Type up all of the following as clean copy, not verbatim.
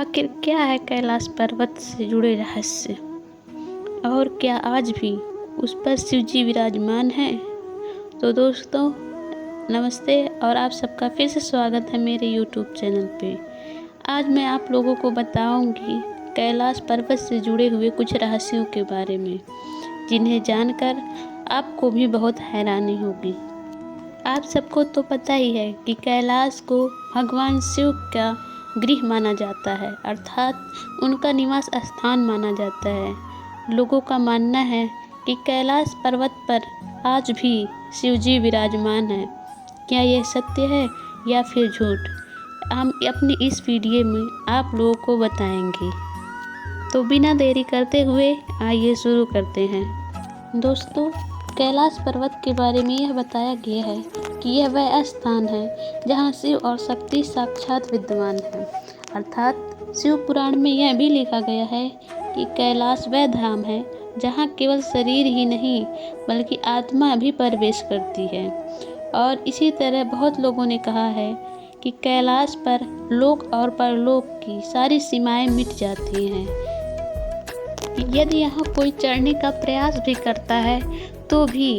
आखिर क्या है कैलाश पर्वत से जुड़े रहस्य, और क्या आज भी उस पर शिव जी विराजमान हैं? तो दोस्तों नमस्ते, और आप सबका फिर से स्वागत है मेरे यूट्यूब चैनल पे। आज मैं आप लोगों को बताऊंगी कैलाश पर्वत से जुड़े हुए कुछ रहस्यों के बारे में, जिन्हें जानकर आपको भी बहुत हैरानी होगी। आप सबको तो पता ही है कि कैलाश को भगवान शिव का गृह माना जाता है, अर्थात उनका निवास स्थान माना जाता है। लोगों का मानना है कि कैलाश पर्वत पर आज भी शिव जी विराजमान हैं। क्या यह सत्य है या फिर झूठ, हम अपनी इस वीडियो में आप लोगों को बताएंगे। तो बिना देरी करते हुए आइए शुरू करते हैं। दोस्तों, कैलाश पर्वत के बारे में यह बताया गया है कि यह वह स्थान है जहां शिव और शक्ति साक्षात विद्यमान है। अर्थात शिव पुराण में यह भी लिखा गया है कि कैलाश वह धाम है जहां केवल शरीर ही नहीं बल्कि आत्मा भी प्रवेश करती है। और इसी तरह बहुत लोगों ने कहा है कि कैलाश पर लोक और परलोक की सारी सीमाएं मिट जाती हैं। यदि यहाँ कोई चढ़ने का प्रयास भी करता है तो भी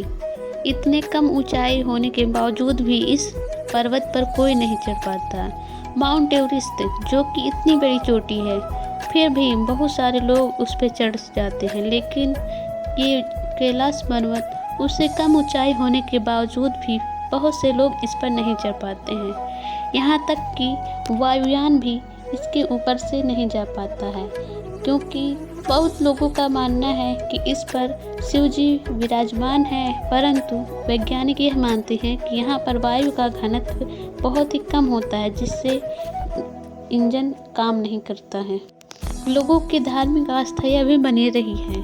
इतने कम ऊंचाई होने के बावजूद भी इस पर्वत पर कोई नहीं चढ़ पाता। माउंट एवरेस्ट जो कि इतनी बड़ी चोटी है, फिर भी बहुत सारे लोग उस पर चढ़ जाते हैं, लेकिन ये कैलाश पर्वत उससे कम ऊंचाई होने के बावजूद भी बहुत से लोग इस पर नहीं चढ़ पाते हैं। यहाँ तक कि वायुयान भी इसके ऊपर से नहीं जा पाता है, क्योंकि बहुत लोगों का मानना है कि इस पर शिव जी विराजमान है, परंतु वैज्ञानिक यह मानते हैं कि यहाँ पर वायु का घनत्व बहुत ही कम होता है, जिससे इंजन काम नहीं करता है। लोगों की धार्मिक आस्था यह भी बनी रही है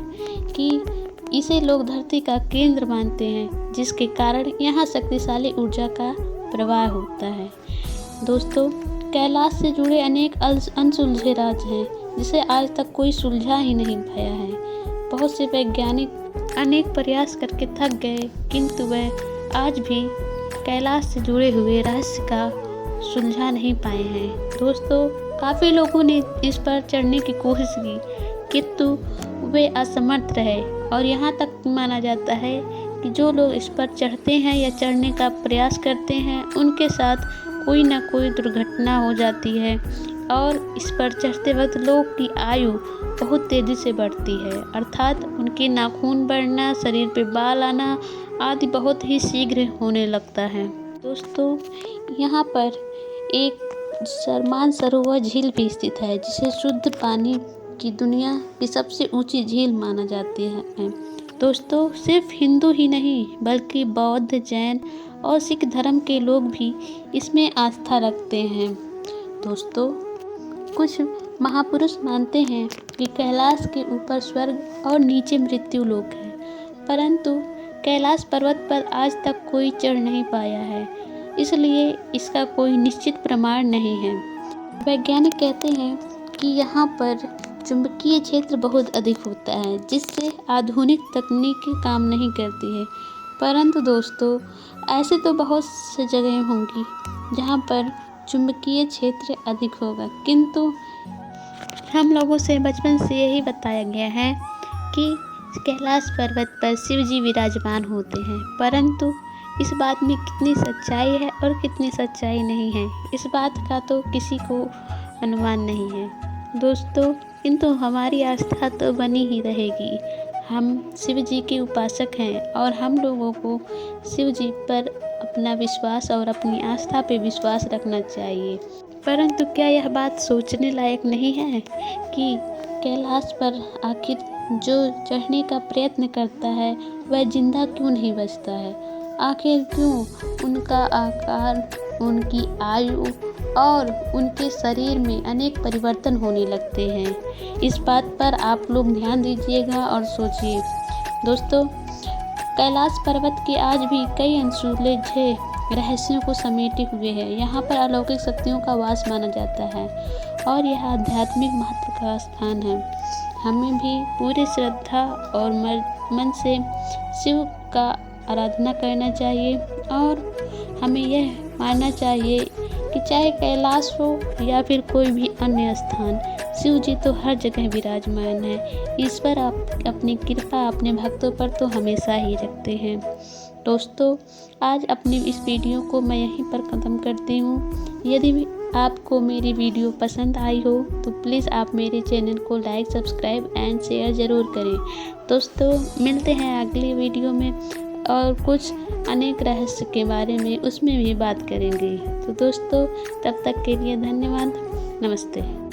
कि इसे लोग धरती का केंद्र मानते हैं, जिसके कारण यहाँ शक्तिशाली ऊर्जा का प्रवाह होता है। दोस्तों, कैलाश से जुड़े अनेक अनसुलझे राज हैं जिसे आज तक कोई सुलझा ही नहीं पाया है। बहुत से वैज्ञानिक अनेक प्रयास करके थक गए, किंतु वह आज भी कैलाश से जुड़े हुए रहस्य का सुलझा नहीं पाए हैं। दोस्तों, काफ़ी लोगों ने इस पर चढ़ने की कोशिश की, किंतु वे असमर्थ रहे, और यहाँ तक माना जाता है कि जो लोग इस पर चढ़ते हैं या चढ़ने का प्रयास करते हैं, उनके साथ कोई ना कोई दुर्घटना हो जाती है, और इस पर चढ़ते वक्त लोग की आयु बहुत तेज़ी से बढ़ती है। अर्थात उनके नाखून बढ़ना, शरीर पे बाल आना आदि बहुत ही शीघ्र होने लगता है। दोस्तों, यहाँ पर एक मानसरोवर झील भी स्थित है, जिसे शुद्ध पानी की दुनिया की सबसे ऊंची झील माना जाती है। दोस्तों, सिर्फ हिंदू ही नहीं बल्कि बौद्ध, जैन और सिख धर्म के लोग भी इसमें आस्था रखते हैं। दोस्तों, कुछ महापुरुष मानते हैं कि कैलाश के ऊपर स्वर्ग और नीचे मृत्यु लोक है, परंतु कैलाश पर्वत पर आज तक कोई चढ़ नहीं पाया है, इसलिए इसका कोई निश्चित प्रमाण नहीं है। वैज्ञानिक कहते हैं कि यहाँ पर चुंबकीय क्षेत्र बहुत अधिक होता है, जिससे आधुनिक तकनीक काम नहीं करती है। परंतु दोस्तों, ऐसे तो बहुत सी जगह होंगी जहाँ पर चुंबकीय क्षेत्र अधिक होगा, किंतु हम लोगों से बचपन से यही बताया गया है कि कैलाश पर्वत पर शिव जी विराजमान होते हैं, परंतु इस बात में कितनी सच्चाई है और कितनी सच्चाई नहीं है, इस बात का तो किसी को अनुमान नहीं है। दोस्तों, किंतु हमारी आस्था तो बनी ही रहेगी। हम शिव जी के उपासक हैं और हम लोगों को शिव जी पर अपना विश्वास और अपनी आस्था पे विश्वास रखना चाहिए। परंतु क्या यह बात सोचने लायक नहीं है कि कैलाश पर आखिर जो चढ़ने का प्रयत्न करता है वह जिंदा क्यों नहीं बचता है? आखिर क्यों उनका आकार, उनकी आयु और उनके शरीर में अनेक परिवर्तन होने लगते हैं? इस बात पर आप लोग ध्यान दीजिएगा और सोचिए। दोस्तों, कैलाश पर्वत के आज भी कई अनसुलझे रहस्यों को समेटे हुए है। यहाँ पर अलौकिक शक्तियों का वास माना जाता है और यह आध्यात्मिक महत्व का स्थान है। हमें भी पूरी श्रद्धा और मन से शिव का आराधना करना चाहिए, और हमें यह मानना चाहिए कि कि चाहे कैलाश हो या फिर कोई भी अन्य स्थान, शिव जी तो हर जगह विराजमान है। ईश्वर आप अपनी कृपा अपने भक्तों पर तो हमेशा ही रखते हैं। दोस्तों, आज अपनी इस वीडियो को मैं यहीं पर ख़त्म करती हूँ। यदि आपको मेरी वीडियो पसंद आई हो तो प्लीज़ आप मेरे चैनल को लाइक, सब्सक्राइब एंड शेयर ज़रूर करें। दोस्तों, मिलते हैं अगली वीडियो में और कुछ अनेक रहस्य के बारे में उसमें भी बात करेंगे। तो दोस्तों, तब तक के लिए धन्यवाद। नमस्ते।